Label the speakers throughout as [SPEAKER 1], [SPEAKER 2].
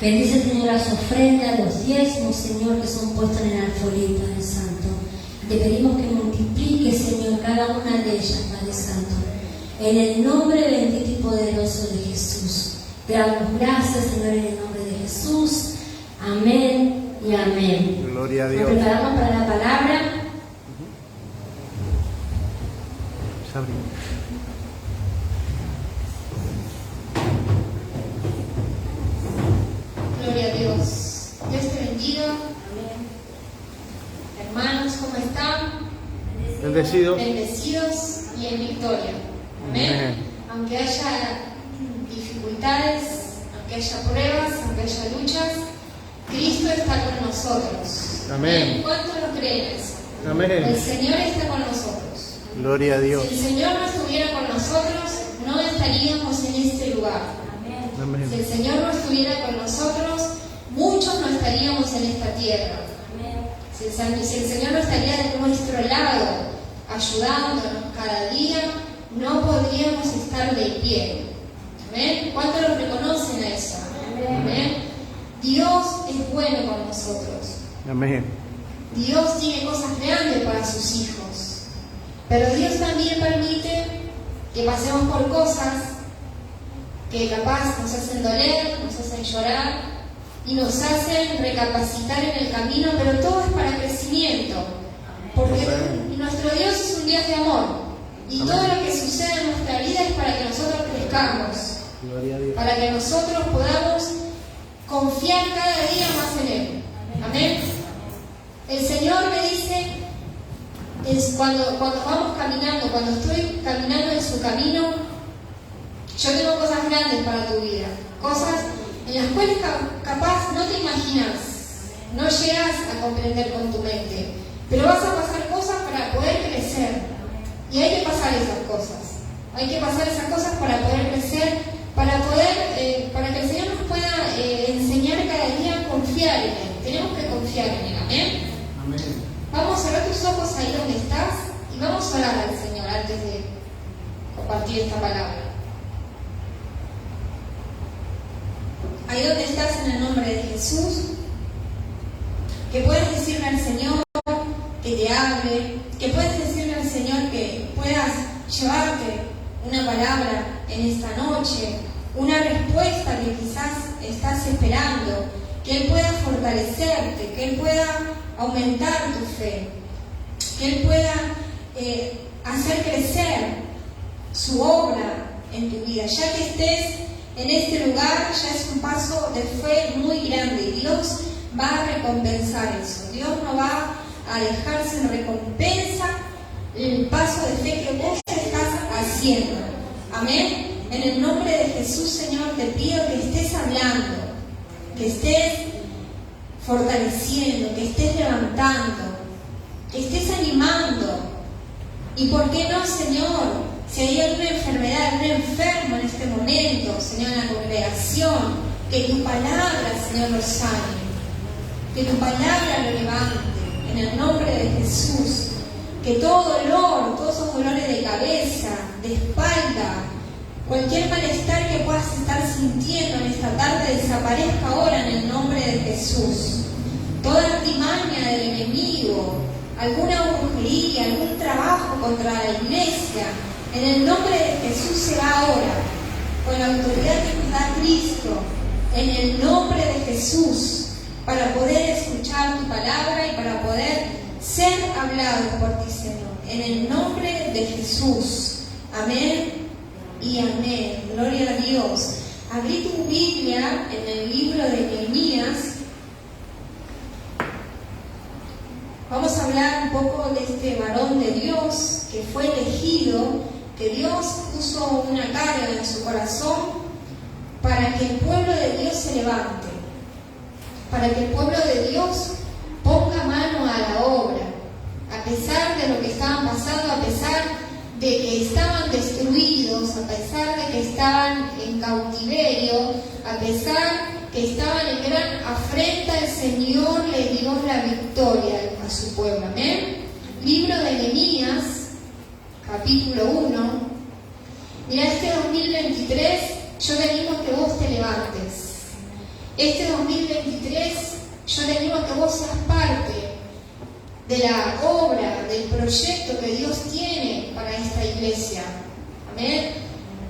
[SPEAKER 1] Bendice, Señor, las ofrendas, los diezmos, Señor, que son puestos en el alfolí, Padre Santo. Te pedimos que multiplique, Señor, cada una de ellas, Padre Santo. En el nombre bendito y poderoso de Jesús. Te damos gracias, Señor, en el nombre de Jesús. Amén y amén.
[SPEAKER 2] Gloria a Dios.
[SPEAKER 1] Nos preparamos para la palabra.
[SPEAKER 3] Gloria a Dios. Dios te bendiga. Amén. Hermanos, ¿cómo están?
[SPEAKER 2] Bendecidos.
[SPEAKER 3] Bendecidos y en victoria. Amén.
[SPEAKER 2] Amén.
[SPEAKER 3] Aunque haya dificultades, aunque haya pruebas, aunque haya luchas, Cristo está con nosotros.
[SPEAKER 2] Amén.
[SPEAKER 3] ¿Cuántos lo creen eso?
[SPEAKER 2] Amén.
[SPEAKER 3] El Señor está con nosotros.
[SPEAKER 2] Gloria a Dios.
[SPEAKER 3] Si el Señor no estuviera con nosotros, no estaríamos en este lugar.
[SPEAKER 2] Amén.
[SPEAKER 3] Si el Señor no estuviera con nosotros, muchos no estaríamos en esta tierra. Si el Señor no estaría de nuestro lado, ayudándonos cada día, no podríamos estar de pie. ¿Amén? ¿Cuántos lo reconocen a eso? Amén. Dios es bueno con nosotros.
[SPEAKER 2] Amén.
[SPEAKER 3] Dios tiene cosas grandes para sus hijos. Pero Dios también permite que pasemos por cosas que capaz nos hacen doler, nos hacen llorar y nos hacen recapacitar en el camino, pero todo es para crecimiento. Porque nuestro Dios es un Dios de amor. Y todo lo que sucede en nuestra vida es para que nosotros crezcamos.
[SPEAKER 2] Gloria a Dios.
[SPEAKER 3] Para que nosotros podamos confiar cada día más en Él. Amén. El Señor me dice, cuando vamos caminando, cuando estoy caminando en su camino, yo tengo cosas grandes para tu vida, cosas en las cuales capaz no te imaginas, no llegas a comprender con tu mente, pero vas a pasar cosas para poder crecer, y hay que pasar esas cosas para poder crecer, para que el Señor nos pueda enseñar cada día a confiar en Él. Tenemos que confiar en Él, amén.
[SPEAKER 2] Amén.
[SPEAKER 3] Vamos a cerrar tus ojos ahí donde estás y vamos a orar al Señor antes de compartir esta palabra. Ahí donde estás, en el nombre de Jesús, que puedes decirle al Señor que te hable, que puedes decirle al Señor que puedas llevarte una palabra en esta noche, una respuesta que quizás estás esperando, que Él pueda fortalecerte, que Él pueda aumentar tu fe, que Él pueda hacer crecer su obra en tu vida. Ya que estés en este lugar, ya es un paso de fe muy grande y Dios va a recompensar eso. Dios no va a dejar sin recompensa el paso de fe que vos estás haciendo. Amén. En el nombre de Jesús, Señor, te pido que estés hablando, que estés fortaleciendo, que estés levantando, que estés animando. Y por qué no, Señor, si hay alguna enfermedad, algún enfermo en este momento, Señor, en la congregación, que tu palabra, Señor, lo sane, que tu palabra lo levante, en el nombre de Jesús. Que todo dolor, todos esos dolores de cabeza, de espalda, cualquier malestar que puedas estar sintiendo en esta tarde desaparezca ahora en el nombre de Jesús. Toda artimaña del enemigo, alguna brujería, algún trabajo contra la iglesia, en el nombre de Jesús se va ahora, con la autoridad que nos da Cristo, en el nombre de Jesús, para poder escuchar tu palabra y para poder ser hablado por ti, Señor, en el nombre de Jesús. Amén y amén. Gloria a Dios. Abrí tu Biblia en el libro de Nehemías. Vamos a hablar un poco de este varón de Dios que fue elegido, que Dios puso una carga en su corazón para que el pueblo de Dios se levante, para que el pueblo de Dios ponga mano a la obra, a pesar de lo que estaban pasando, a pesar de que estaban destruidos, a pesar de que estaban en cautiverio, a pesar que estaban en gran afrenta, el Señor le dio la victoria a su pueblo. Amén. Libro de Nehemías, capítulo 1. Mira, este 2023 yo te animo a que vos te levantes Este 2023 yo te animo a que vos seas parte de la obra, del proyecto que Dios tiene para esta iglesia. Amén.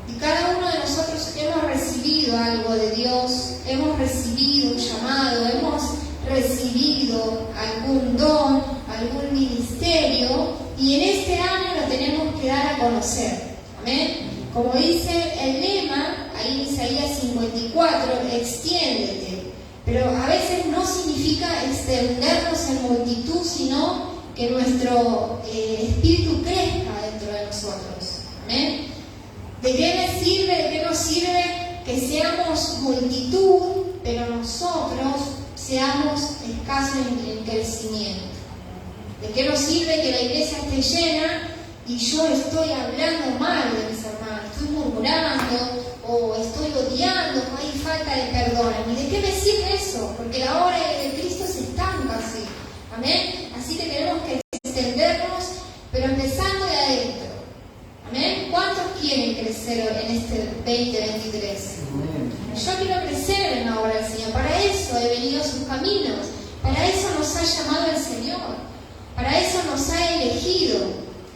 [SPEAKER 3] Y cada uno de nosotros hemos recibido algo de Dios, hemos recibido un llamado, hemos recibido algún don, algún ministerio, y en este año lo tenemos que dar a conocer. Amén. Como dice el lema, ahí en Isaías 54, extiéndete. Pero a veces no significa extendernos en multitud, sino que nuestro espíritu crezca dentro de nosotros. ¿Amén? ¿De qué me sirve, de qué nos sirve que seamos multitud, pero nosotros seamos escasos en crecimiento? ¿De qué nos sirve que la iglesia esté llena y yo estoy hablando mal de mis hermanos, estoy murmurando o estoy odiando, o hay falta de perdón? ¿Y de qué me sirve eso? Porque la obra de Cristo se estanca así. Amén. Así que tenemos que extendernos, pero empezando de adentro. Amén. ¿Cuántos quieren crecer en este 2023? Yo quiero crecer en la obra del Señor. Para eso he venido a sus caminos. Para eso nos ha llamado el Señor. Para eso nos ha elegido.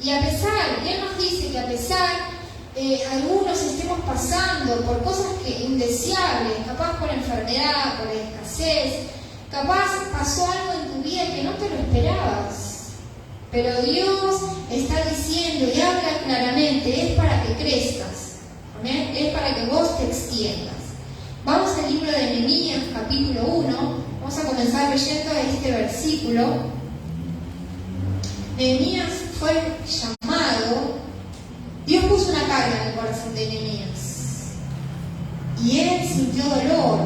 [SPEAKER 3] Y a pesar, Él nos dice que a pesar algunos estemos pasando por cosas indeseables, capaz por enfermedad, por escasez, capaz pasó algo en tu vida que no te lo esperabas, pero Dios está diciendo y habla claramente, es para que crezcas, ¿amén? Es para que vos te extiendas. Vamos al libro de Nehemías, capítulo 1, vamos a comenzar leyendo este versículo. Nehemías fue llamado. Dios puso una carga en el corazón de Nehemías y él sintió dolor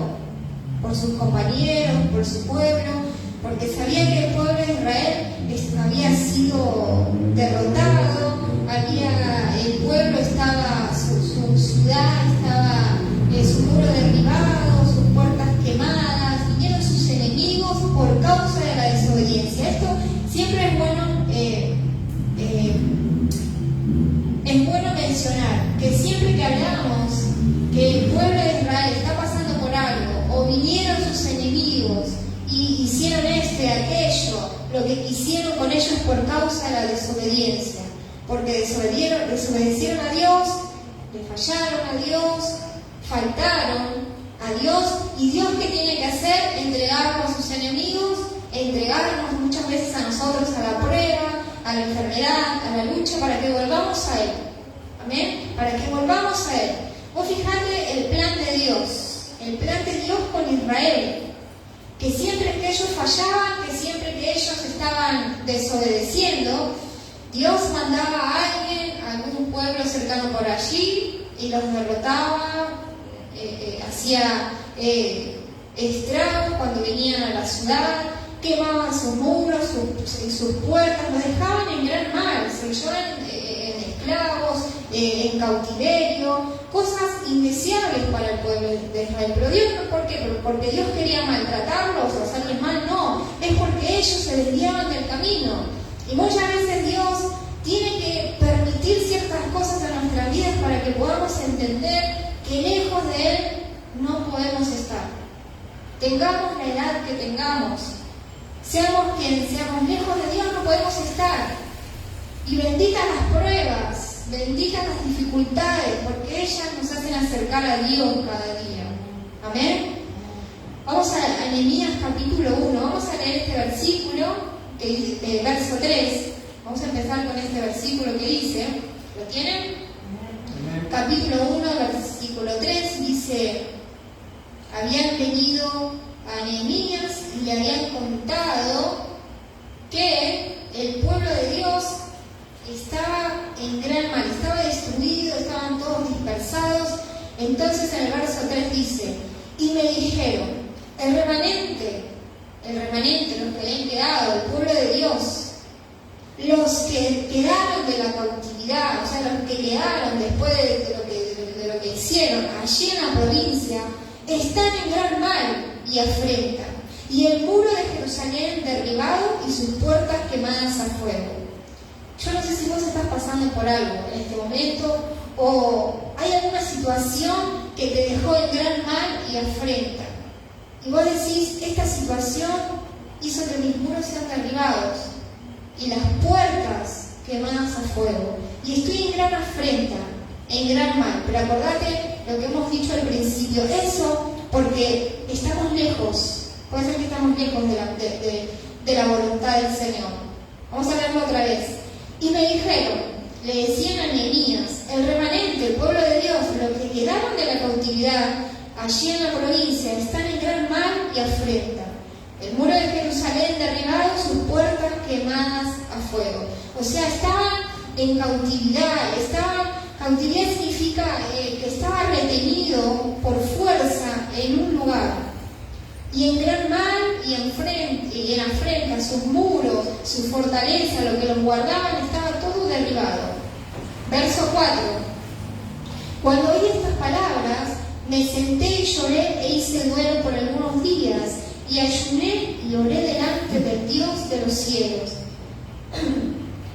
[SPEAKER 3] por sus compañeros, por su pueblo, porque sabía que el pueblo de Israel había sido derrotado, el pueblo estaba, su ciudad estaba, su muro derribado, sus puertas quemadas, vinieron sus enemigos por causa de la desobediencia. Esto siempre es bueno. Es bueno mencionar que siempre que hablamos que el pueblo de Israel está pasando por algo, o vinieron sus enemigos y hicieron esto y aquello, lo que quisieron con ellos por causa de la desobediencia, porque desobedecieron a Dios, le fallaron a Dios, faltaron a Dios, y Dios ¿qué tiene que hacer? Entregarnos a sus enemigos, entregarnos muchas veces a nosotros a la prueba, a la enfermedad, a la lucha, para que volvamos a Él. Amén. Para que volvamos a Él. Vos fijate el plan de Dios con Israel, que siempre que ellos fallaban, que siempre que ellos estaban desobedeciendo, Dios mandaba a alguien, a algún pueblo cercano por allí, y los derrotaba, hacía estragos cuando venían a la ciudad, quemaban sus muros, sus puertas, los dejaban en gran mal, se los llevaban en esclavos, en cautiverio, cosas indeseables para el pueblo de Israel. Pero Dios no, ¿por qué? ¿Porque Dios quería maltratarlos o hacerles mal? No, es porque ellos se desviaban del camino. Y muchas veces Dios tiene que permitir ciertas cosas en nuestras vidas para que podamos entender que lejos de Él no podemos estar. Tengamos la edad que tengamos, seamos quienes seamos, lejos de Dios no podemos estar. Y benditas las pruebas, benditas las dificultades, porque ellas nos hacen acercar a Dios cada día. Amén. Vamos a Nehemías capítulo 1, vamos a leer este versículo, verso 3. Vamos a empezar con este versículo que dice, ¿lo tienen? Amén. Capítulo 1, versículo 3, dice: habían venido a Nehemías y le habían contado que el pueblo de Dios estaba en gran mal, estaba destruido, estaban todos dispersados. Entonces en el verso 3 dice: y me dijeron, el remanente, los que habían quedado, el pueblo de Dios, los que quedaron de la cautividad, o sea, los que quedaron después de lo que hicieron allí en la provincia, están en gran mal y afrentan, y el muro de Jerusalén derribado y sus puertas quemadas a fuego. Yo no sé si vos estás pasando por algo en este momento, o hay alguna situación que te dejó en gran mal y afrenta. y vos decís, esta situación hizo que mis muros sean derribados y las puertas quemadas a fuego, y estoy en gran afrenta, en gran mal. Pero acordate lo que hemos dicho al principio, eso porque estamos lejos, puede ser que estamos lejos de la voluntad del Señor. Vamos a verlo otra vez. Y me dijeron, le decían a Nehemías, el remanente, el pueblo de Dios, los que quedaron de la cautividad allí en la provincia, están en gran mal y afrenta. El muro de Jerusalén derribado, sus puertas quemadas a fuego. O sea, estaban en cautividad. Cautividad significa que estaba retenido por fuerza en un lugar. Y en gran mal y en afrenta, sus muros, su fortaleza, lo que los guardaban, estaba todo derribado. Verso 4. Cuando oí estas palabras, me senté y lloré e hice duelo por algunos días, y ayuné y oré delante del Dios de los cielos.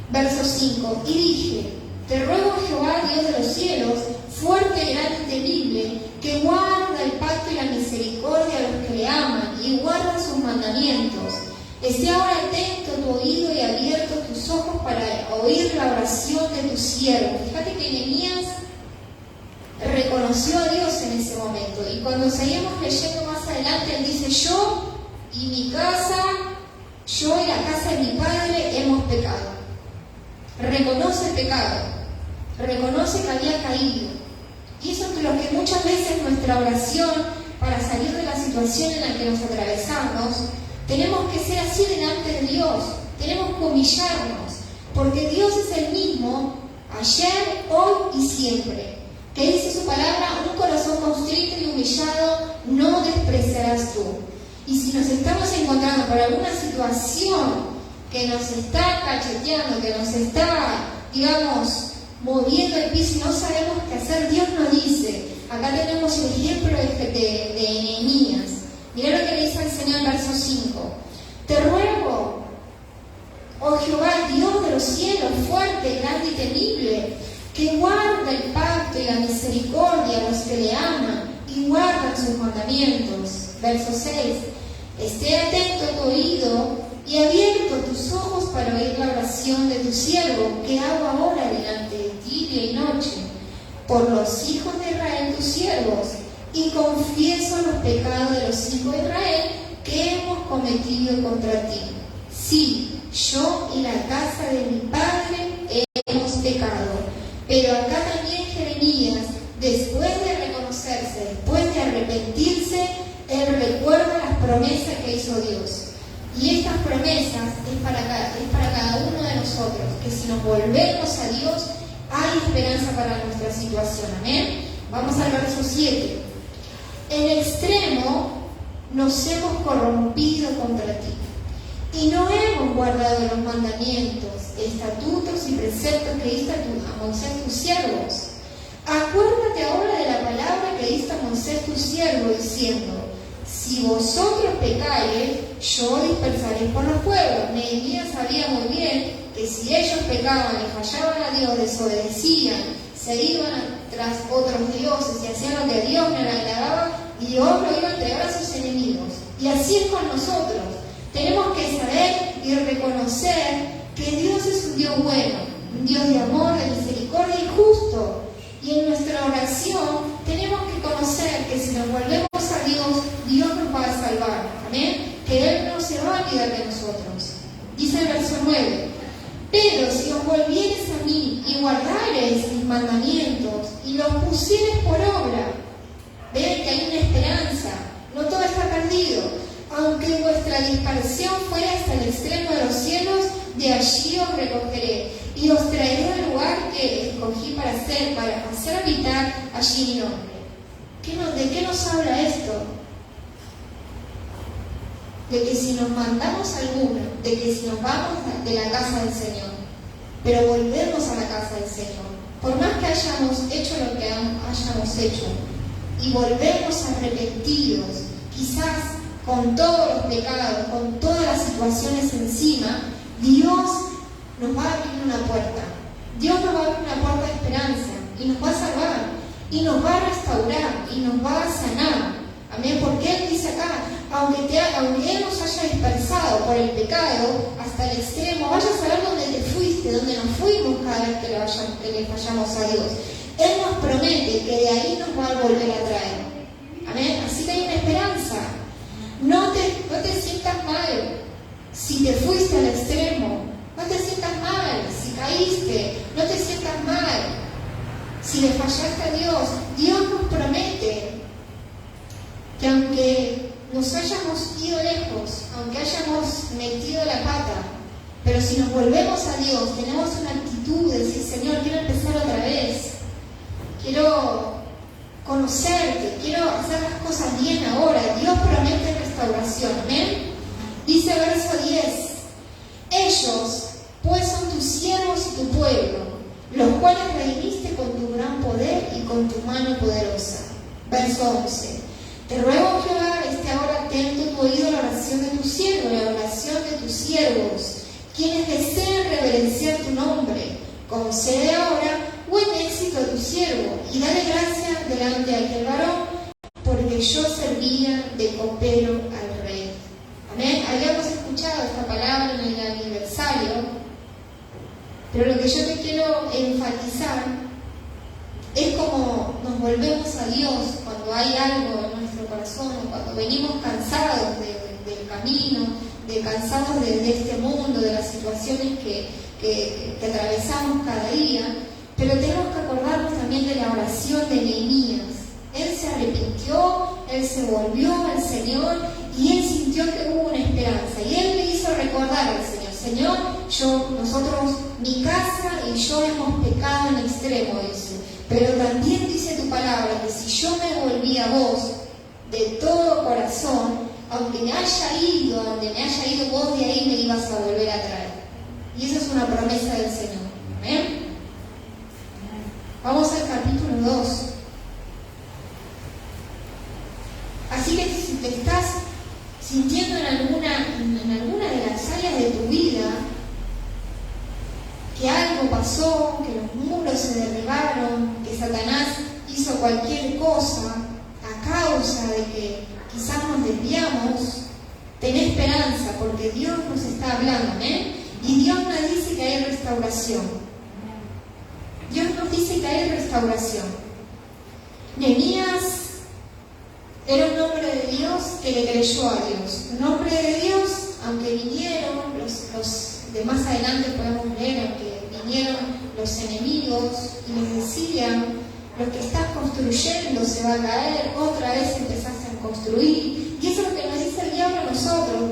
[SPEAKER 3] Verso 5. Y dije, te ruego, Jehová, Dios de los cielos, fuerte, grande y temible, que guarda el pacto y la misericordia a los que le aman y guarda sus mandamientos. Esté ahora atento tu oído y abierto tus ojos para oír la oración de tu siervo. Fíjate que Nehemías reconoció a Dios en ese momento, y cuando seguimos leyendo más adelante, él dice, yo y mi casa, yo y la casa de mi padre hemos pecado. Reconoce el pecado, reconoce que había caído, y eso es lo que muchas veces nuestra oración para salir de la situación en la que nos atravesamos, tenemos que ser así delante de Dios, tenemos que humillarnos, porque Dios es el mismo ayer, hoy y siempre. Que dice su palabra, un corazón constrito y humillado no despreciarás tú. Y si nos estamos encontrando por alguna situación que nos está cacheteando, que nos está, moviendo el piso y no sabemos qué hacer, Dios nos dice, acá tenemos el ejemplo de Nehemías. Mirá lo que le dice al Señor en verso 5. Te ruego, oh Jehová, Dios de los cielos, fuerte, grande y temible, que guarda el pacto y la misericordia a los que le aman y guardan sus mandamientos. Verso 6. Esté atento tu oído y abierto tus ojos para oír la oración de tu siervo, que hago ahora delante de ti día y noche, por los hijos de Israel tus siervos, y confieso los pecados de los hijos de Israel que hemos cometido contra ti. Sí, yo y la casa de mi padre hemos pecado. Pero acá también Jeremías, después de reconocerse, después de arrepentirse, él recuerda las promesas que hizo Dios. Y estas promesas es para cada uno de nosotros, que si nos volvemos a Dios, hay esperanza para nuestra situación. Amén. Vamos al verso 7. En extremo nos hemos corrompido contra ti, y no hemos guardado los mandamientos, estatutos y preceptos que diste a Moisés tus siervos. Acuérdate ahora de la palabra que diste a Moisés tu siervo, diciendo, si vosotros pecáis, yo dispersaré por los pueblos. Nehemías sabía muy bien que si ellos pecaban, le fallaban a Dios, desobedecían, se iban tras otros dioses y hacían lo que a Dios no le agradaba, y Dios lo iba a entregar a sus enemigos. Y así es con nosotros. Tenemos que saber y reconocer que Dios es un Dios bueno, un Dios de amor, de misericordia y justo. Y en nuestra oración tenemos que conocer que si nos volvemos a Dios, Dios nos va a salvar. Amén. Que Él no se va a olvidar de nosotros. Dice el verso 9. Pero si os volviereis a mí y guardareis mis mandamientos y los pusiereis por obra, ven que hay una esperanza. No todo está perdido. Aunque vuestra dispersión fuera hasta el extremo de los cielos, de allí os recogeré y os traeré al lugar que escogí para hacer habitar allí mi nombre. ¿De qué nos habla esto? De que si nos mandamos alguna, de que si nos vamos de la casa del Señor, pero volvemos a la casa del Señor, por más que hayamos hecho lo que hayamos hecho, y volvemos arrepentidos, quizás con todos los pecados, con todas las situaciones encima, Dios nos va a abrir una puerta. Dios nos va a abrir una puerta de esperanza y nos va a salvar y nos va a restaurar y nos va a sanar. Amén. Porque Él dice acá, aunque Él nos haya dispersado por el pecado hasta el extremo, vaya a saber dónde te fuiste, dónde nos fuimos cada vez que le fallamos a Dios. Él nos promete que de ahí nos va a volver a traer. Amén. Así que hay una esperanza. No te sientas mal si te fuiste al extremo. No te sientas mal si caíste. No te sientas mal si le fallaste a Dios. Dios nos promete que aunque nos hayamos ido lejos, aunque hayamos metido la pata, pero si nos volvemos a Dios, tenemos una actitud de decir: Señor, quiero empezar otra vez, quiero conocerte, quiero hacer las cosas bien ahora. Dios promete restauración. Amén. Dice verso 10: ellos pues son tus siervos y tu pueblo, los cuales redimiste con tu gran poder y con tu mano poderosa. Verso 11: te ruego, Jehová, esté ahora atento tu oído a la oración de tu siervo y a la oración de tus siervos, quienes deseen reverenciar tu nombre. Concede ahora buen éxito a tu siervo, y dale gracia delante de aquel varón, porque yo servía de copero al rey. Amén. Habíamos escuchado esta palabra en el aniversario, pero lo que yo te quiero enfatizar es como nos volvemos a Dios cuando hay algo en nuestro corazón, cuando venimos cansados del camino, cansados de este mundo, de las situaciones que atravesamos cada día. Pero tenemos que acordarnos también de la oración de Nehemías. Él se arrepintió, él se volvió al Señor y él sintió que hubo una esperanza. Y él le hizo recordar al Señor: Señor, nosotros, mi casa y yo hemos pecado en extremo, dice. Pero también dice tu palabra que si yo me volví a vos de todo corazón, aunque me haya ido, vos de ahí me ibas a volver a traer. Y esa es una promesa del Señor. ¿Amén? Vamos al capítulo 2. Así que si te estás sintiendo en alguna de las áreas de tu vida que algo pasó, que los muros se derribaron, que Satanás hizo cualquier cosa a causa de que quizás nos desviamos, ten esperanza, porque Dios nos está hablando. ¿Amén? Y Dios nos dice que hay restauración. Dios nos dice que hay restauración. Nehemías era un hombre de Dios que le creyó a Dios. Un hombre de Dios, aunque vinieron los de más adelante podemos leer, aunque vinieron los enemigos y les decían: lo que estás construyendo se va a caer, otra vez empezaste a construir. Y eso es lo que nos dice el diablo a nosotros: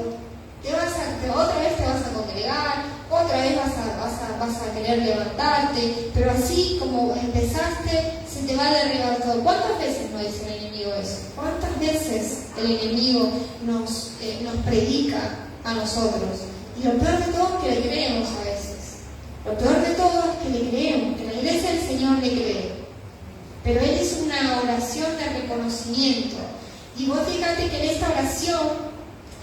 [SPEAKER 3] otra vez te vas a congregar, otra vez vas a querer levantarte, pero así como empezaste, se te va a derribar todo. ¿Cuántas veces nos dice el enemigo eso? ¿Cuántas veces el enemigo nos predica a nosotros? Y lo peor de todo es que le creemos a veces. Lo peor de todo es que le creemos, que la iglesia del Señor le cree. Pero Él hizo una oración de reconocimiento. Y vos fíjate que en esta oración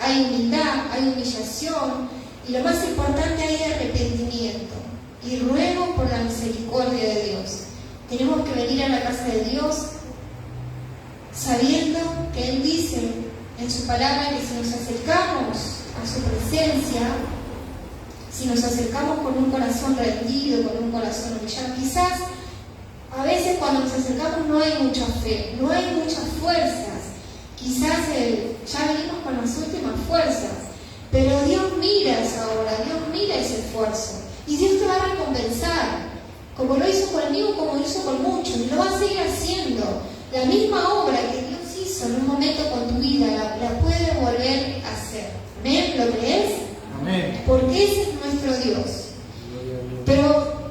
[SPEAKER 3] hay humildad, hay humillación, y lo más importante, hay arrepentimiento. Y ruego por la misericordia de Dios. Tenemos que venir a la casa de Dios sabiendo que Él dice en su palabra que si nos acercamos a su presencia, si nos acercamos con un corazón rendido, con un corazón humillado, quizás a veces cuando nos acercamos no hay mucha fe, no hay muchas fuerzas, quizás ya venimos con las últimas fuerzas, pero Dios mira esa obra, Dios mira ese esfuerzo y Dios te va a recompensar, como lo hizo conmigo, como lo hizo con muchos, y lo va a seguir haciendo. La misma obra que Dios hizo en un momento con tu vida la puede volver a hacer. ¿Amén? ¿Lo crees?
[SPEAKER 2] Amén.
[SPEAKER 3] Porque ese es nuestro Dios. Pero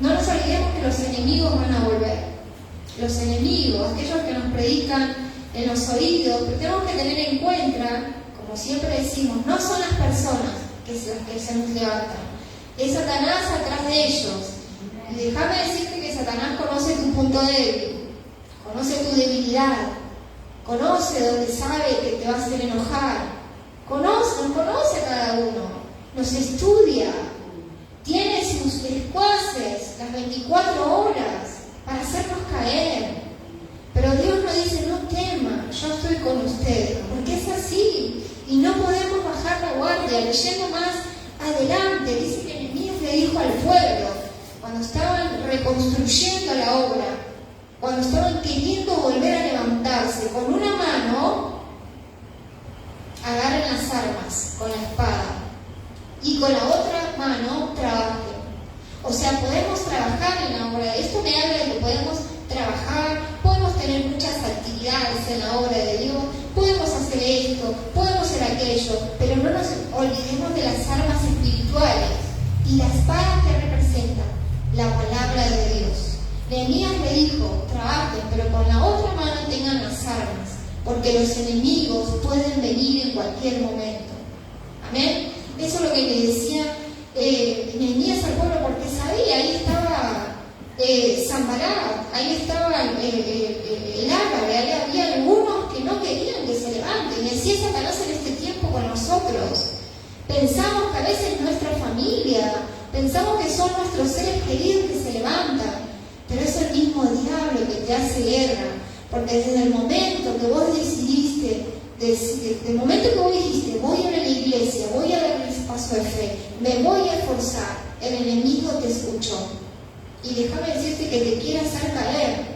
[SPEAKER 3] no nos olvidemos que los enemigos van a volver. Los enemigos, aquellos que nos predican en los oídos, pero tenemos que tener en cuenta, como siempre decimos, no son las personas que se nos levantan, es Satanás atrás de ellos. Y déjame decirte que Satanás conoce tu punto débil, conoce tu debilidad, conoce donde sabe que te va a hacer enojar, nos conoce a cada uno, nos estudia, tiene sus descuaces las 24 horas para hacernos caer. Pero Dios nos dice: no teman, yo estoy con ustedes, porque es así. cuando estaban reconstruyendo la obra, cuando estaban queriendo volver a levantarse, con una mano agarren las armas con la espada y con la otra mano trabajen. O sea, podemos trabajar en la obra. Esto me habla de que podemos trabajar, podemos tener muchas actividades en la obra de Dios, podemos hacer esto, podemos hacer aquello, pero no nos olvidemos de las armas espirituales. Y la espada que representa la palabra de Dios. Nehemías le dijo, trabajen, pero con la otra mano tengan las armas, porque los enemigos pueden venir en cualquier momento. Amén. Eso es lo que le decía Nehemías al pueblo, porque sabía, ahí estaba Sanbalat, ahí estaba el árabe, ahí había algunos que no querían que se levanten. Y decía Satanás en este tiempo con nosotros. Pensamos que a veces nuestra familia, pensamos que son nuestros seres queridos que se levantan, pero es el mismo diablo que te hace guerra, porque desde el momento que vos decidiste, desde el momento que vos dijiste, voy a ir a la iglesia, voy a dar ese paso de fe, me voy a esforzar, el enemigo te escuchó. Y déjame decirte que te quiere hacer caer,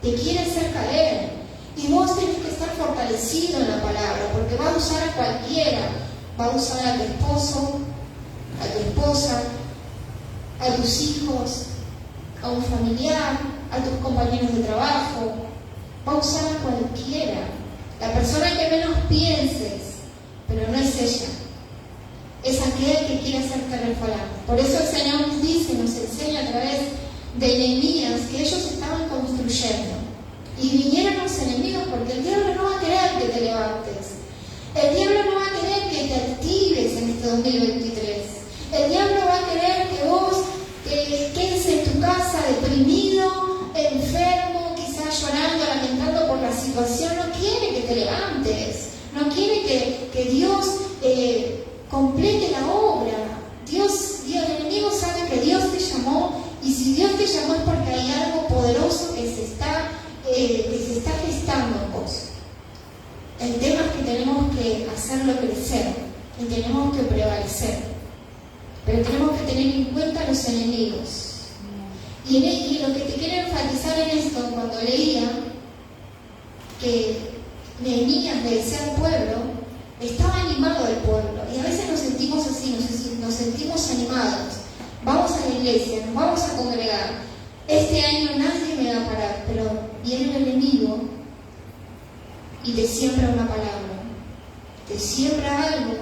[SPEAKER 3] te quiere hacer caer. Y vos tenés que estar fortalecido en la palabra, porque va a usar a cualquiera. Va a usar a tu esposo, a tu esposa, a tus hijos, a un familiar, a tus compañeros de trabajo. Va a usar a cualquiera. La persona que menos pienses, pero no es ella. Es aquel que quiere hacerte resbalar. Por eso el Señor nos dice, nos enseña a través de Nehemías que ellos estaban construyendo. Y vinieron los enemigos, porque el diablo no va a querer que te levantes. El diablo no va a querer que te actives en este 2023. El diablo va a querer que vos quedes en tu casa deprimido, enfermo, quizás llorando, lamentando por la situación. No quiere que te levantes. No quiere que Dios complete la obra. El enemigo sabe que Dios te llamó, y si Dios te llamó es porque hay algo poderoso que se está gestando en vos. El tema es que tenemos que hacerlo crecer y tenemos que prevalecer, pero tenemos que tener en cuenta a los enemigos. Y lo que te quiero enfatizar en esto, cuando leía que Nehemías le decía al pueblo, estaba animado el pueblo, y a veces nos sentimos así, nos sentimos animados. Vamos a la iglesia, nos vamos a congregar. Este año nadie me va a parar, pero viene el enemigo y te siembra una palabra, te siembra algo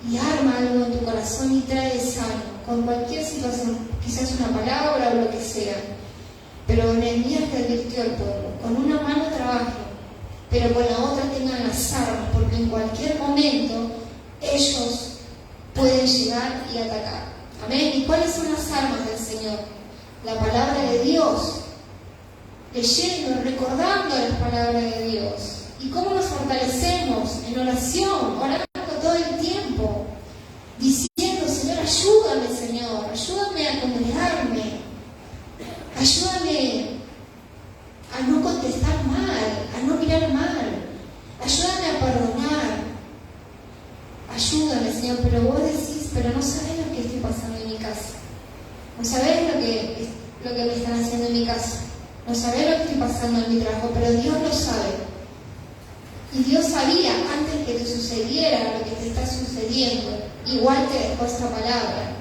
[SPEAKER 3] y arma algo en tu corazón y trae desánimo con cualquier situación, quizás una palabra o lo que sea. Pero Nehemías le advirtió al pueblo, con una mano trabajen, pero con la otra tengan las armas, porque en cualquier momento ellos pueden llegar y atacar. Amén. ¿Y cuáles son las armas del Señor? La palabra de Dios, leyendo, recordando las palabras de Dios. ¿Y cómo nos fortalecemos? En oración, orando todo el tiempo, diciendo, Señor, ayúdame, Señor, ayúdame a congregarme, ayúdame a no contestar mal, a no mirar mal, ayúdame a perdonar, ayúdame, Señor. Pero vos decís, pero no sabés lo que estoy pasando en mi casa, no sabés lo que me están haciendo en mi casa, no sabés lo que estoy pasando en mi trabajo, pero Dios lo sabe. Y Dios sabía antes que te sucediera lo que te está sucediendo. Igual te dejó esta palabra,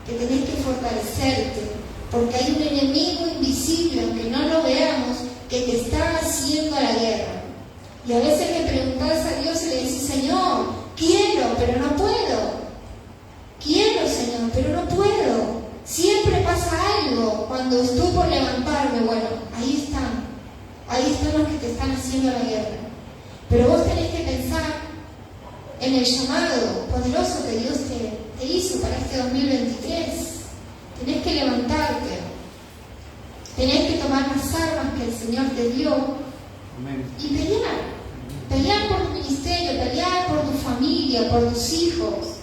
[SPEAKER 3] que tenés que fortalecerte, porque hay un enemigo invisible, aunque no lo veamos, que te está haciendo la guerra. Y a veces le preguntás a Dios y le decís, Señor, quiero, pero no puedo. Quiero, Señor, pero no puedo. Siempre pasa algo cuando estoy por levantarme. Bueno, ahí están los que te están haciendo la guerra. Pero vos tenés que pensar en el llamado poderoso que Dios te hizo para este 2023. Tenés que levantarte. Tenés que tomar las armas que el Señor te dio.
[SPEAKER 2] Amén.
[SPEAKER 3] Y pelear. Pelear por tu ministerio, pelear por tu familia, por tus hijos.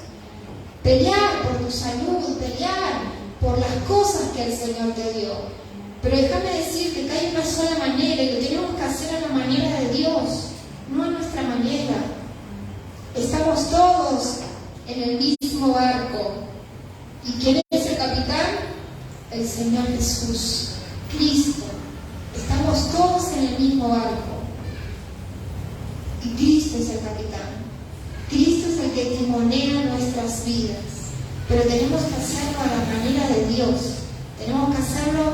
[SPEAKER 3] Pelear por tu salud, pelear por las cosas que el Señor te dio. Pero déjame decirte que hay una sola manera y lo tenemos que hacer a la manera de Dios, no a nuestra manera. Estamos todos en el mismo barco. ¿Y quién es el capitán? El el Señor Jesús, Cristo. Estamos todos en el mismo barco. Y Cristo es el capitán. Cristo es el que timonea nuestras vidas. Pero tenemos que hacerlo a la manera de Dios. Tenemos que hacerlo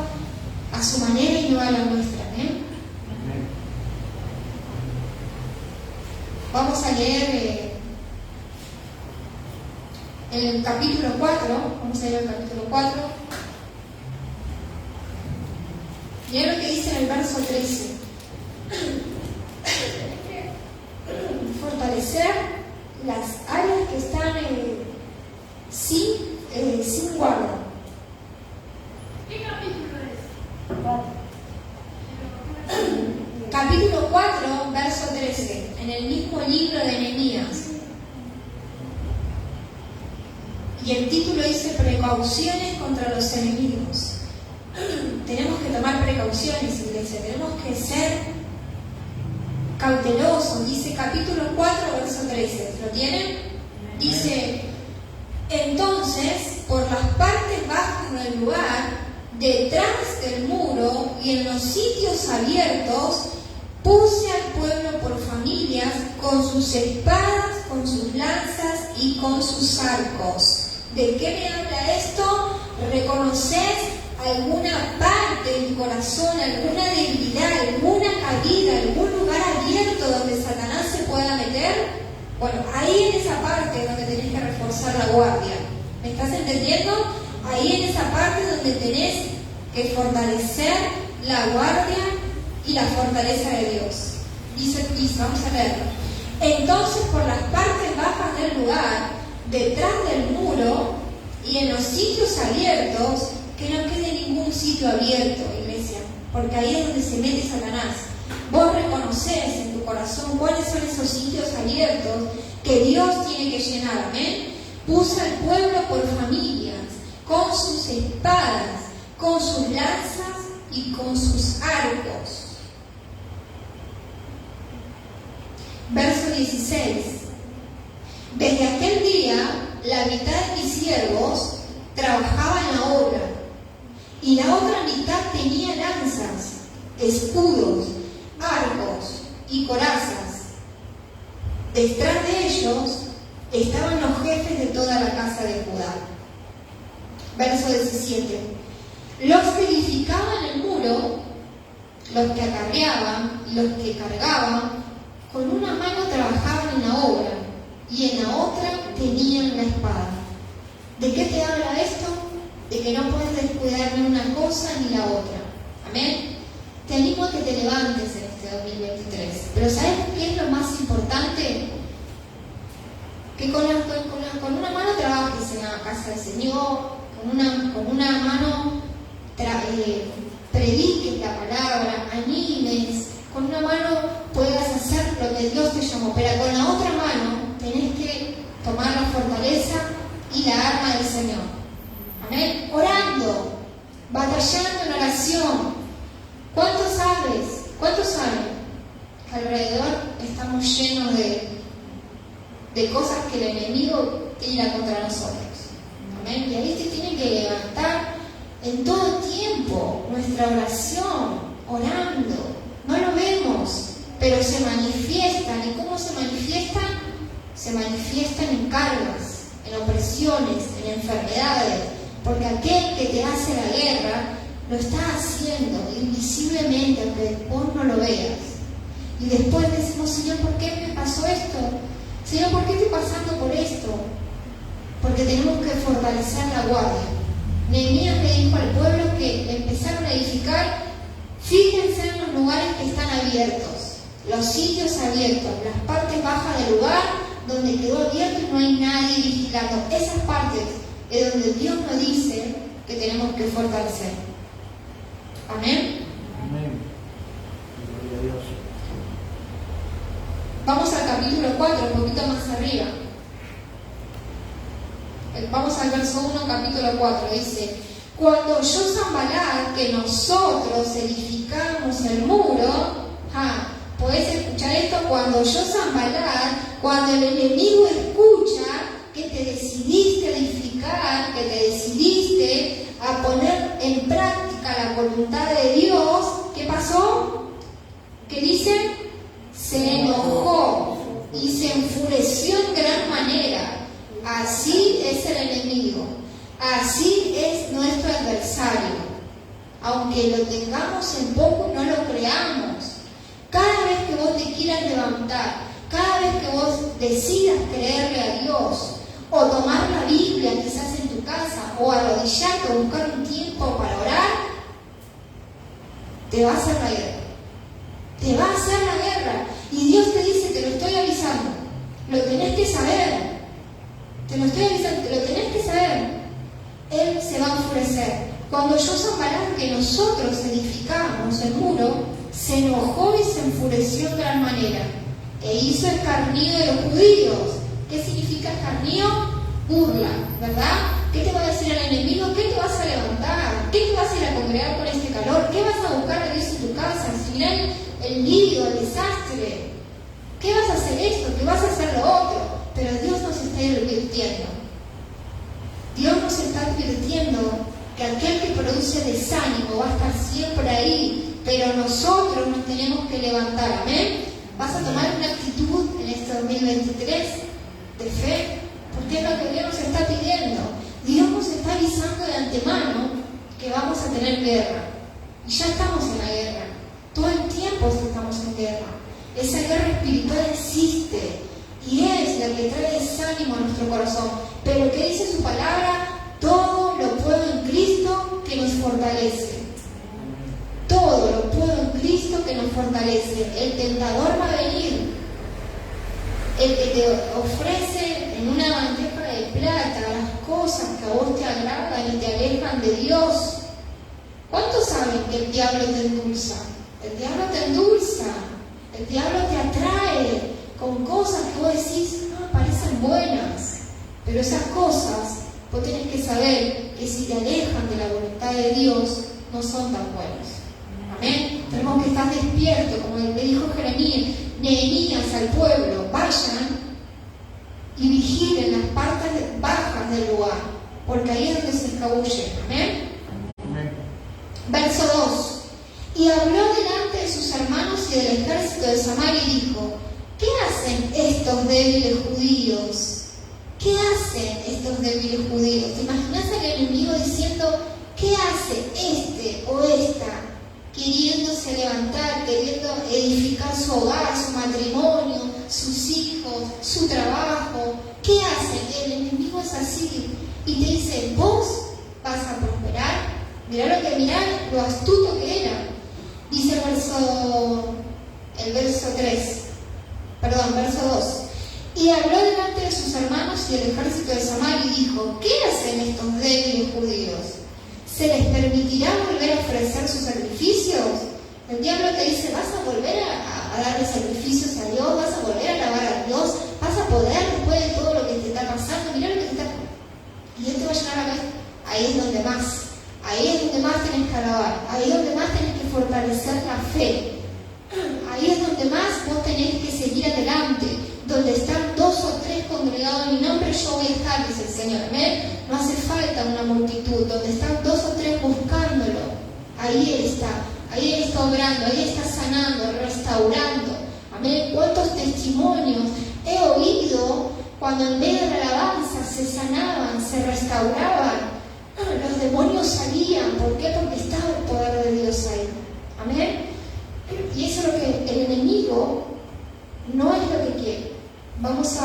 [SPEAKER 3] a su manera y no a la nuestra. ¿Amén? Vamos a leer el capítulo 4. Vamos a leer el capítulo 4. Miren lo que dice en el verso 13. Fortalecer las áreas que están sin guarda.
[SPEAKER 4] ¿Qué capítulo es?
[SPEAKER 3] Capítulo 4, verso 13, en el mismo libro de Nehemías. Y el título dice precauciones contra los enemigos. Tenemos que tomar precauciones, iglesia, tenemos que ser cautelosos. Dice capítulo 4, verso 13, ¿lo tienen? Dice: entonces, por las partes bajas del lugar, detrás del muro y en los sitios abiertos, puse al pueblo por familias, con sus espadas, con sus lanzas y con sus arcos. ¿De qué me habla esto? ¿Reconoces alguna parte de tu corazón, alguna debilidad, alguna cabida, algún lugar abierto donde Satanás se pueda meter? Bueno, ahí en esa parte donde tenés que reforzar la guardia. ¿Me estás entendiendo? Ahí en esa parte donde tenés que fortalecer la guardia y la fortaleza de Dios. Dice, vamos a leerlo. Entonces, por las partes bajas del lugar, detrás del muro y en los sitios abiertos, que no quede ningún sitio abierto, iglesia, porque ahí es donde se mete Satanás. Vos reconoces en tu corazón cuáles son esos sitios abiertos que Dios tiene que llenar. Amén. Puse al pueblo por familias, con sus espadas, con sus lanzas y con sus arcos. Verso 16. Desde aquel día, la mitad de mis siervos trabajaba en la obra, y la otra mitad tenía lanzas, escudos, arcos y corazas. Detrás de ellos estaban los jefes de toda la casa de Judá. Verso 17. Los que edificaban el muro, los que acarreaban y los que cargaban, con una mano trabajaban en la obra y en la otra tenían la espada. ¿De qué te habla esto? De que no puedes descuidar ni una cosa ni la otra. Amén. Te animo a que te levantes en este 2023. Pero ¿sabes qué es lo más importante? Que con una mano trabajes en la casa del Señor, con una mano prediques la palabra, animes, con una mano puedas hacer lo que Dios te llamó, pero con la otra mano tenés que tomar la fortaleza y la arma del Señor. Amén. Orando, batallando en oración. ¿Cuántos sabes? ¿Cuántos saben que alrededor estamos llenos de cosas que el enemigo tira contra nosotros? Amén. Y ahí se tiene que levantar en todo tiempo nuestra oración, orando. No lo vemos, pero se manifiestan. ¿Y cómo se manifiestan? Se manifiestan en cargas, en opresiones, en enfermedades, porque aquel que te hace la guerra lo está haciendo invisiblemente, aunque vos no lo veas. Y después decimos: Señor, ¿por qué me pasó esto? Señor, ¿por qué estoy pasando por esto? Porque tenemos que fortalecer la guardia. Nehemías le dijo al pueblo que empezaron a edificar. Fíjense en los lugares que están abiertos, los sitios abiertos, las partes bajas del lugar donde quedó abierto y no hay nadie vigilando. Esas partes es donde Dios nos dice que tenemos que fortalecer. Amén.
[SPEAKER 2] Amén. Gloria a Dios.
[SPEAKER 3] Vamos al capítulo 4, un poquito más arriba. Vamos al verso 1, capítulo 4. Dice: cuando oyó Sanbalat que nosotros edificamos el muro, ¿podés escuchar esto? Cuando oyó Sanbalat, cuando el enemigo escucha que te decidiste a edificar, que te decidiste a poner en manera. Así es el enemigo. Así es nuestro adversario. Aunque lo tengamos en poco, no lo creamos. Cada vez que vos te quieras levantar, cada vez que vos decidas creerle a Dios, o tomar la Biblia quizás en tu casa, o arrodillarte o buscar un tiempo para orar, te va a hacer la guerra. Te va a hacer la guerra. Y Dios te dice, te lo estoy avisando. Lo tenés que saber. Te lo estoy avisando, te lo tenés que saber. Él se va a enfurecer. Cuando Yosanbarat, que nosotros edificamos el muro, se enojó y se enfureció en gran manera. E hizo escarnio de los judíos. ¿Qué significa escarnio? Burla, ¿verdad? ¿Qué te va a decir el enemigo? ¿Qué te vas a levantar? ¿Qué te vas a ir a congregar con este calor? ¿Qué vas a buscar a Dios en tu casa? Si mirá el lío, el desastre. ¿Qué vas a hacer esto? ¿Qué vas a hacer lo otro? Pero Dios nos está advirtiendo. Dios nos está advirtiendo que aquel que produce desánimo va a estar siempre ahí, pero nosotros nos tenemos que levantar. ¿Amén? Vas a tomar una actitud en este 2023 de fe, porque es lo que Dios nos está pidiendo. Dios nos está avisando de antemano que vamos a tener guerra. Y ya estamos en la guerra. Todo el tiempo estamos en guerra. Esa guerra espiritual existe y es la que trae desánimo a nuestro corazón. Pero ¿qué dice su palabra? Todo lo puedo en Cristo que nos fortalece. Todo lo puedo en Cristo que nos fortalece. El tentador va a venir. El que te ofrece en una bandeja de plata las cosas que a vos te agradan y te alejan de Dios. ¿Cuántos saben que el diablo te endulza? El diablo te endulza. El diablo te atrae con cosas que vos decís, parecen buenas. Pero esas cosas, vos tenés que saber que si te alejan de la voluntad de Dios, no son tan buenas. Amén. Tenemos que estar despiertos, como le dijo Nehemías al pueblo, vayan y vigilen las partes bajas del lugar, porque ahí es donde se escabullen. Amén.
[SPEAKER 2] Amén.
[SPEAKER 3] Verso 2. Y habló delante de sus hermanos y del ejército de Samaria y dijo: ¿qué hacen estos débiles judíos? ¿Qué hacen estos débiles judíos? ¿Te imaginas al enemigo diciendo: ¿qué hace este o esta? Queriéndose levantar, queriendo edificar su hogar, su matrimonio, sus hijos, su trabajo. ¿Qué hacen? El enemigo es así. Y te dice: vos vas a prosperar. Mirá lo astuto que era. Dice el verso 2. Y habló delante de sus hermanos y del ejército de Samaria y dijo: ¿qué hacen estos débiles judíos? ¿Se les permitirá volver a ofrecer sus sacrificios? El diablo te dice: ¿vas a volver a darle sacrificios a Dios? ¿Vas a volver a alabar a Dios? ¿Vas a poder después de todo lo que te está pasando? Mirá lo que te está... Y Él te va a llenar a ver. Ahí es donde más. Ahí es donde más tenés que alabar. Ahí es donde más tenés que fortalecer la fe. Ahí es donde más vos tenés que seguir adelante. Donde están 2 o 3 congregados en mi nombre, yo voy a estar, dice el Señor. ¿Amén? No hace falta una multitud. Donde están 2 o 3 buscándolo, ahí Él está. Ahí Él está obrando, ahí está sanando, restaurando. Amén. ¿Cuántos testimonios he oído cuando en medio de la alabanza se sanaban, se restauraban? Los demonios salían. ¿Por qué? Porque estaba el poder de Dios ahí. Amén. Y eso es lo que el enemigo no es lo que quiere. Vamos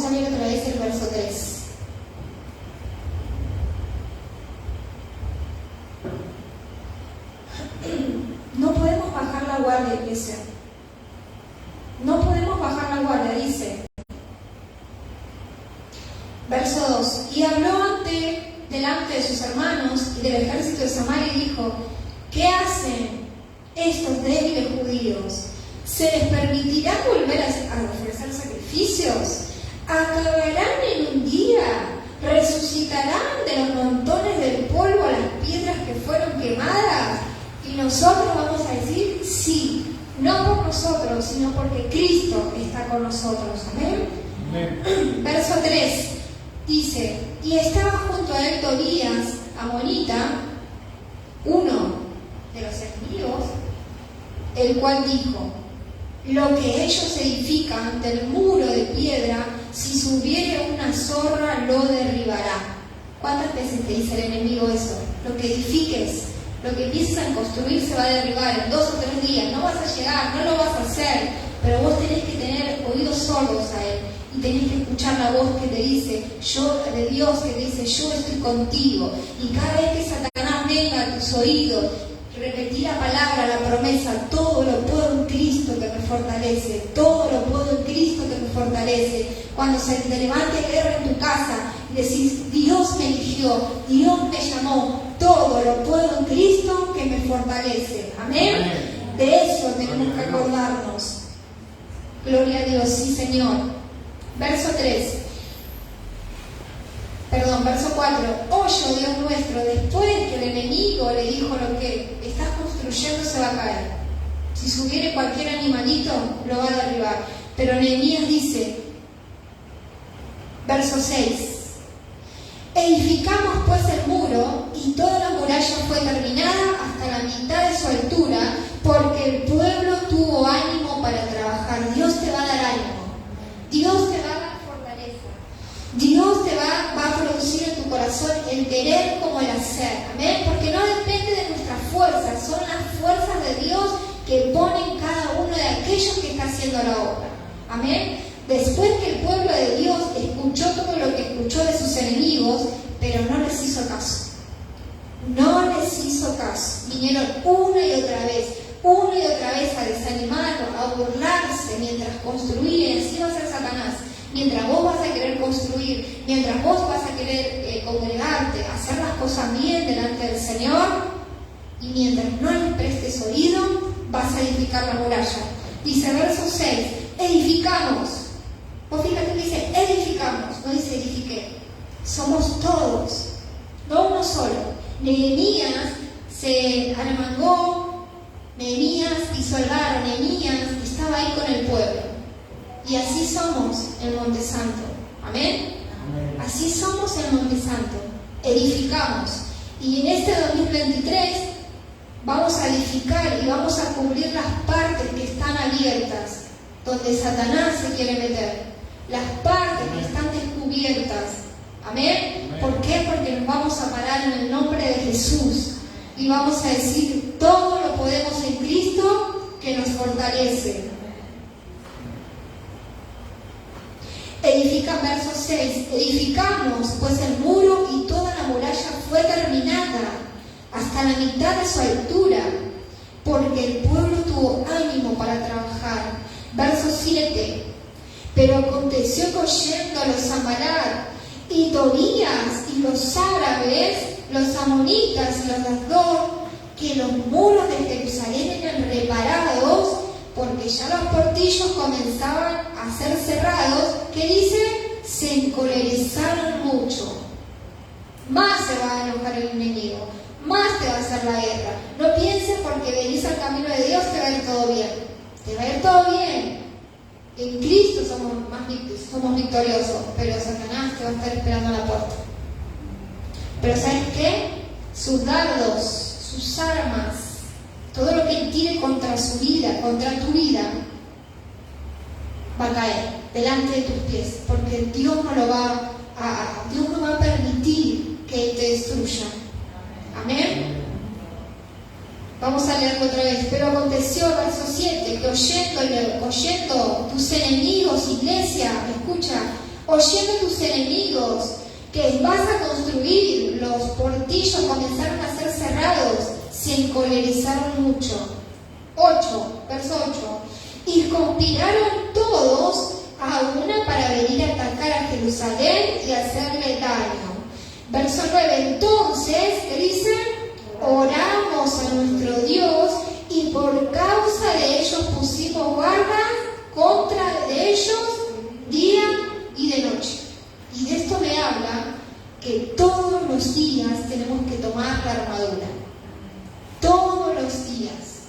[SPEAKER 3] a leer otra vez el verso 3. No podemos bajar la guardia, iglesia. No podemos bajar la guardia, dice. Verso 2. Y habló delante de sus hermanos y del ejército de Samaria y dijo: ¿qué hacen estos débiles judíos? ¿Se les permitirá volver a ofrecer sacrificios? ¿Acabarán en un día? ¿Resucitarán de los montones del polvo a las piedras que fueron quemadas? Y nosotros vamos a decir: sí, no por nosotros, sino porque Cristo está con nosotros. Amén. Amén. Verso 3 dice: y estaba junto a él Tobías, amonita, uno de los enemigos, el cual dijo: lo que ellos edifican del muro de piedra, si subiere una zorra lo derribará. ¿Cuántas veces te dice el enemigo eso? Lo que edifiques, lo que empieces a construir se va a derribar en 2 o 3 días. No vas a llegar, no lo vas a hacer, pero vos tenés que tener oídos sordos a él y tenés que escuchar la voz que te dice, de Dios que te dice, yo estoy contigo. Y cada vez que Satanás venga a tus oídos, repetir la palabra, la promesa, todo lo puedo en Cristo que me fortalece, todo lo puedo en Cristo que me fortalece. Cuando se te levante guerra en tu casa y decís, Dios me eligió, Dios me llamó, todo lo puedo en Cristo que me fortalece. Amén. De eso tenemos que acordarnos. Gloria a Dios, sí Señor. Verso 4. Oye, Dios nuestro, después que el enemigo le dijo lo que estás construyendo se va a caer. Si subiere cualquier animalito, lo va a derribar. Pero Nehemías dice, verso 6, edificamos pues el muro y toda la muralla fue terminada hasta la mitad de su altura, porque el pueblo tuvo ánimo para trabajar. Dios te va a dar ánimo. Dios te va a dar fortaleza. Dios te va a producir en tu corazón el querer como el hacer. Amén. Porque no depende de nuestras fuerzas, son las fuerzas de Dios que ponen cada uno de aquellos que está haciendo la obra. Amén. Después que el pueblo de Dios escuchó todo lo que escuchó de sus enemigos, pero no les hizo caso. No les hizo caso. Vinieron una y otra vez a desanimarlo, a burlarse mientras construían. Así va a ser Satanás. Mientras vos vas a querer construir, mientras vos vas a querer congregarte, hacer las cosas bien delante del Señor, y mientras no les prestes oído, vas a edificar la muralla. Dice verso 6, edificamos. Vos fíjate que dice edificamos, no dice edifiqué. Somos todos, no uno solo. Nehemías se arremangó, Nehemías hizo el varo, Nehemías estaba ahí con el pueblo. Y así somos en Monte Santo. ¿Amén? Así somos en Monte Santo. Edificamos. Y en este 2023 vamos a edificar y vamos a cubrir las partes que están abiertas, donde Satanás se quiere meter. Las partes que están descubiertas. ¿Amén? ¿Por qué? Porque nos vamos a parar en el nombre de Jesús. Y vamos a decir, todo lo podemos en Cristo que nos fortalece. Verso 6, edificamos pues el muro y toda la muralla fue terminada hasta la mitad de su altura, porque el pueblo tuvo ánimo para trabajar. Verso 7, pero aconteció que oyendo los Sambalat y Tobías y los árabes, los amonitas y los Asdod, que los muros de Jerusalén eran reparados, porque ya los portillos comenzaban a ser cerrados, ¿qué dice? Se encolerizaron mucho. Más se va a enojar el enemigo, más te va a hacer la guerra. No pienses porque venís al camino de Dios te va a ir todo bien. Te va a ir todo bien. En Cristo somos victoriosos, pero Satanás te va a estar esperando a la puerta. Pero ¿sabes qué? Sus dardos, sus armas, todo lo que él tire contra su vida, contra tu vida, va a caer delante de tus pies, porque Dios no va a permitir que él te destruya. Amén. Vamos a leerlo otra vez. Pero aconteció, verso 7, que oyendo tus enemigos, iglesia, escucha, oyendo tus enemigos, que vas a construir, los portillos comenzaron a ser cerrados, se encolerizaron mucho. 8, verso 8. Y conspiraron todos a una para venir a atacar a Jerusalén y hacerle daño. Verso 9. Entonces, ¿qué dice? Oramos a nuestro Dios y por causa de ellos pusimos guarda contra de ellos día y de noche. Y de esto me habla que todos los días tenemos que tomar la armadura. Todos los días.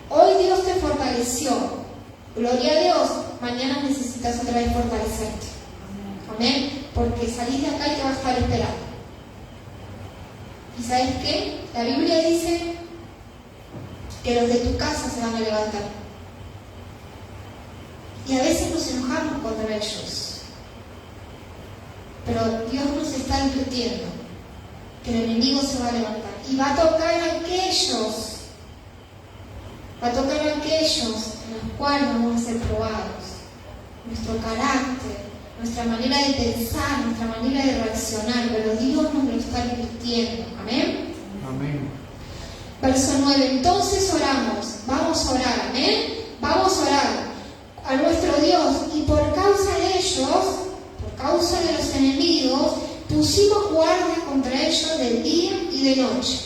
[SPEAKER 3] Hoy Dios te fortaleció. Gloria a Dios. Mañana necesitas otra vez fortalecerte. Amén. Porque salís de acá y te vas a estar esperando. ¿Y sabes qué? La Biblia dice que los de tu casa se van a levantar. nos enojamos contra ellos. Pero Dios nos está advirtiendo que el enemigo se va a levantar y va a tocar a aquellos en los cuales vamos a ser probados. Nuestro carácter, nuestra manera de pensar, nuestra manera de reaccionar, pero Dios nos lo está advirtiendo. Amén.
[SPEAKER 2] Amén.
[SPEAKER 3] Verso 9, entonces oramos, vamos a orar, amén, vamos a orar a nuestro Dios, y por causa de ellos, por causa de los enemigos, pusimos guardia contra ellos de día y de noche.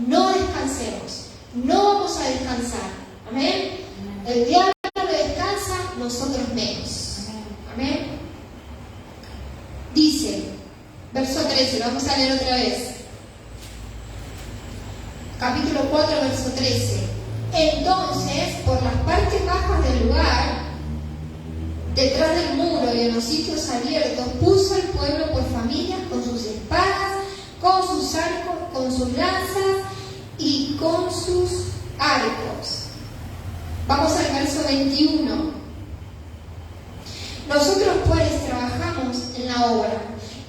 [SPEAKER 3] No descansemos, no vamos a descansar, amén. El diablo descansa, nosotros menos, amén. Dice, verso 13, lo vamos a leer otra vez. Capítulo 4, verso 13. Entonces, por las partes bajas del lugar, detrás del muro y en los sitios abiertos, puso al pueblo por familias con sus espadas, con sus arcos, con sus lanzas y con sus arcos. Vamos al verso 21. Nosotros pues trabajamos en la obra,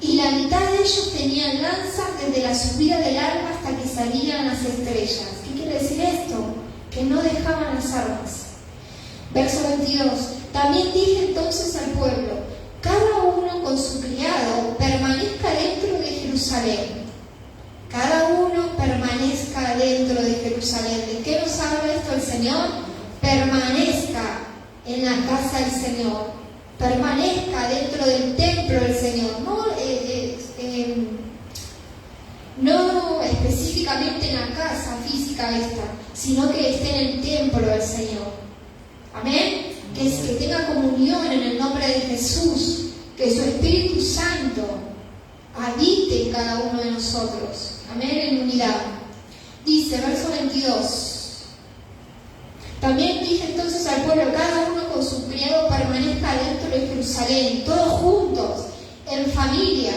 [SPEAKER 3] y la mitad de ellos tenían lanzas desde la subida del alba hasta que salían las estrellas. ¿Qué quiere decir esto? Que no dejaban las armas. Verso 22. También dije entonces al pueblo, cada uno con su criado permanezca dentro de Jerusalén. Cada uno permanezca dentro de Jerusalén. ¿De qué nos habla esto el Señor? Permanezca en la casa del Señor. Permanezca dentro del templo del Señor, no específicamente en la casa física esta, sino que esté en el templo del Señor. Amén. Que tenga comunión en el nombre de Jesús, que su Espíritu Santo habite en cada uno de nosotros. Amén, en unidad. Dice, verso 22. También dije entonces al pueblo, cada uno con su criado permanezca dentro de Jerusalén, todos juntos, en familia,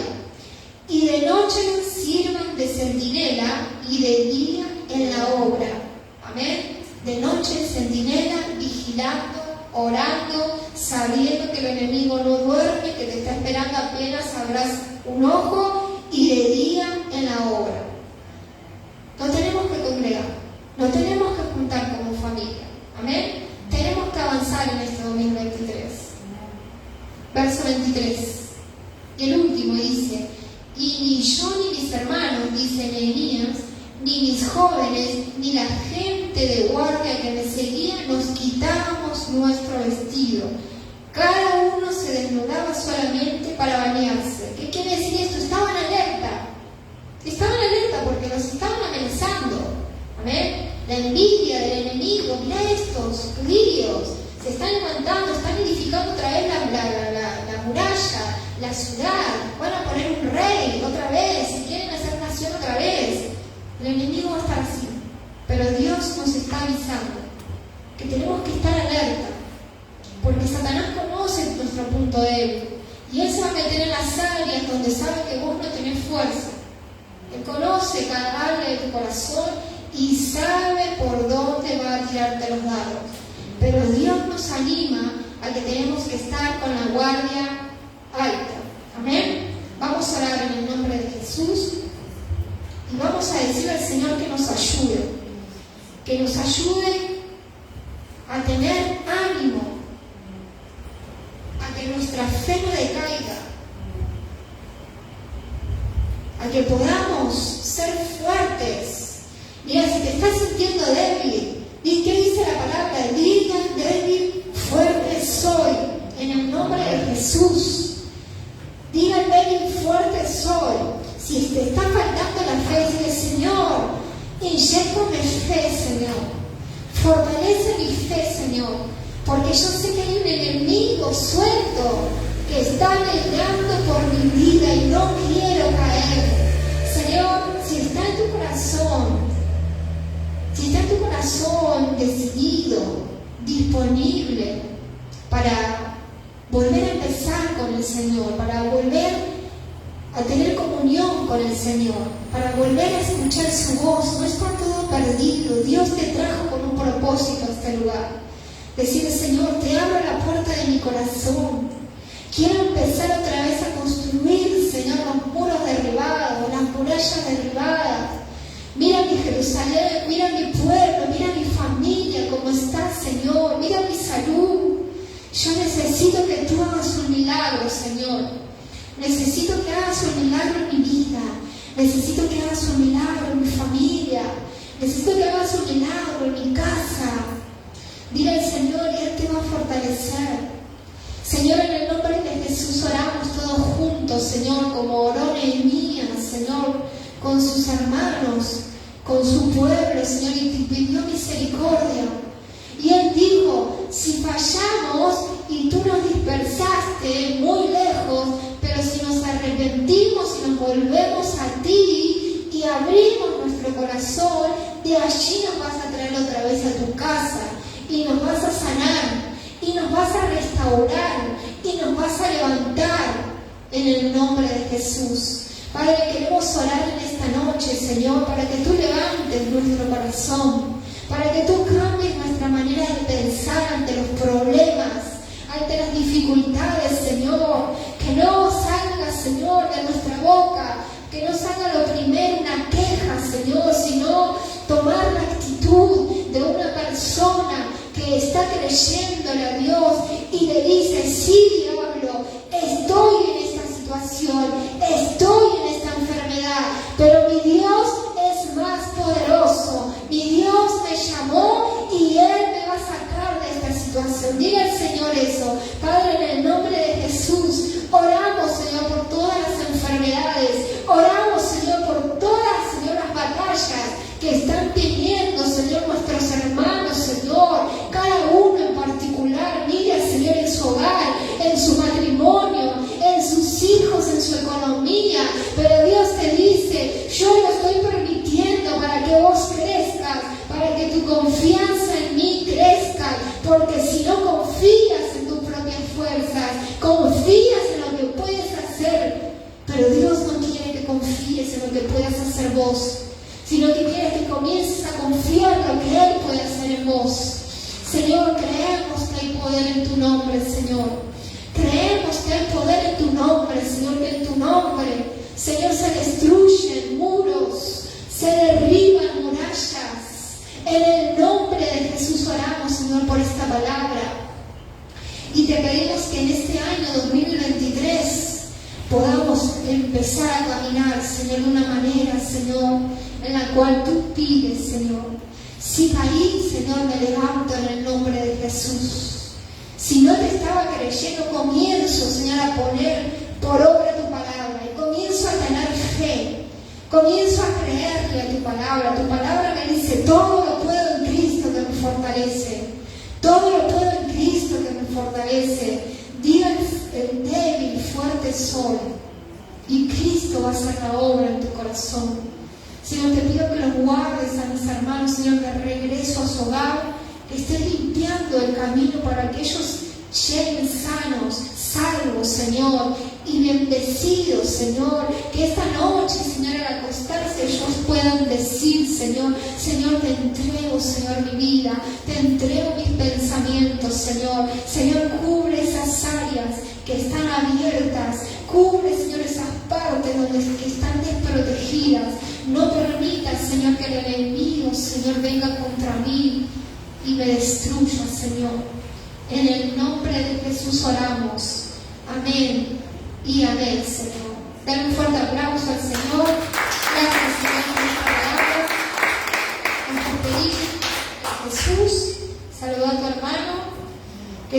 [SPEAKER 3] y de noche sirvan de centinela y de día en la obra. Amén. De noche centinela, vigilando, orando, sabiendo que el enemigo no duerme, que te está esperando apenas abras un ojo, y de día en la obra. No tenemos que congregar, no tenemos que juntar como familia. Amén. Tenemos que avanzar en este 2023. Verso 23. Y el último dice, y ni yo ni mis hermanos, dice Nehemías, ni mis jóvenes, ni la gente de guardia que me seguía, nos quitábamos nuestro vestido. Cada uno se desnudaba solamente para bañarse. ¿Qué quiere decir esto? Estaban alerta. Estaban alerta porque los estaban amenazando. Amén. La envidia del enemigo, mira estos griegos, se están levantando, están edificando otra vez la muralla, la ciudad, van a poner un rey otra vez, si quieren hacer nación otra vez. El enemigo va a estar así, pero Dios nos está avisando que tenemos que estar alerta, porque Satanás conoce nuestro punto débil, y él se va a meter en las áreas donde sabe que vos no tenés fuerza. Él conoce cada área de tu corazón y sabe por dónde va a tirarte los dados. Pero Dios nos anima a que tenemos que estar con la guardia alta. Amén. Vamos a orar en el nombre de Jesús y vamos a decir al Señor que nos ayude a tener ánimo, a que nuestra fe no decaiga, a que podamos ser fuertes. Mira, si te estás sintiendo débil, ¿qué dice la palabra? Diga, débil, fuerte soy, en el nombre de Jesús. Diga, débil, fuerte soy. Si te está faltando la fe, dile, Señor, inyéctame fe, Señor. Fortalece mi fe, Señor, porque yo sé que hay un enemigo suelto que está peleando por mi vida y no quiero caer. Señor, si está en tu corazón, decidido, disponible para volver a empezar con el Señor, para volver a tener comunión con el Señor, para volver a escuchar su voz, no está todo perdido. Dios te trajo con un propósito a este lugar. Decirle, Señor, te abro la puerta de de mi corazón. Quiero empezar otra vez a construir, Señor, los muros derribados, las murallas derribadas. Mira mi Jerusalén, mira mi pueblo, mira mi familia, cómo está, Señor. Mira mi salud. Yo necesito que tú hagas un milagro, Señor. Necesito que hagas un milagro en mi vida. Necesito que hagas un milagro en mi familia. Necesito que hagas un milagro en mi casa. Dile al Señor y Él te va a fortalecer. Señor, en el nombre de Jesús oramos todos juntos, Señor, como oró Nehemías, Señor, con sus hermanos, con su pueblo, Señor, y te pidió misericordia. Y Él dijo, si fallamos y tú nos dispersaste muy lejos, pero si nos arrepentimos y nos volvemos a ti y abrimos nuestro corazón, de allí nos vas a traer otra vez a tu casa y nos vas a sanar y nos vas a restaurar y nos vas a levantar en el nombre de Jesús. Padre, queremos orar en esta noche, Señor, para que tú levantes nuestro corazón, para que tú cambies nuestra manera de pensar ante los problemas, ante las dificultades, Señor. Que no salga, Señor, de nuestra boca, que no salga lo primero una queja, Señor, sino tomar la actitud de una persona que está creyéndole a Dios y le dice, sí, diablo, estoy en esta situación, estoy en esta enfermedad, pero mi Dios es más poderoso, mi Dios me llamó y Él me va a sacar de esta situación. Dile al Señor eso. Padre, en el nombre de Jesús, oramos, Señor, por todas las enfermedades, oramos, Señor, por todas, Señor, las batallas que están teniendo, Señor, nuestros hermanos, Señor, cada uno en particular. Mira, Señor, en su hogar, en su matrimonio, en sus hijos, en su economía, pero Dios te dice, yo lo estoy permitiendo para que vos crezcas, para que tu confianza en mí crezca, porque si no confías en tus propias fuerzas, confías en lo que puedes hacer, pero Dios no quiere que confíes en lo que puedas hacer vos, sino que quiere que comiences a confiar en lo que Él puede hacer en vos. Señor, creemos que hay poder en tu nombre, Señor. Creemos que hay poder en tu nombre, Señor, que en tu nombre, Señor, se destruyen muros, se derriban murallas. En el nombre de Jesús oramos, Señor, por esta palabra. Y te pedimos que en este año 2023 podamos empezar a caminar, Señor, de una manera, Señor, en la cual tú pides, Señor. Si caí, Señor, me levanto en el nombre de Jesús. Si no te estaba creyendo, comienzo, Señor, a poner por obra tu palabra y comienzo a tener fe. Comienzo a creerle a tu palabra. Tu palabra me dice, todo lo puedo en Cristo que me fortalece. Todo lo puedo en Cristo que me fortalece. Diga el débil, fuerte soy. Y Cristo va a hacer la obra en tu corazón. Señor, te pido que los guardes a mis hermanos, Señor, de regreso a su hogar, que estés limpiando el camino para que ellos lleguen sanos, salvos, Señor, y bendecidos, Señor. Que esta noche, Señor, al acostarse ellos puedan decir, Señor, Señor, te entrego, Señor, mi vida, te entrego mis pensamientos, Señor. Señor, cubre esas áreas que están abiertas, cubre, Señor, esas partes donde que están desprotegidas. No permitas, Señor, que el enemigo, Señor, venga contra mí y me destruya, Señor. En el nombre de Jesús oramos. Amén y amén, Señor. Dale un fuerte aplauso al Señor. Gracias.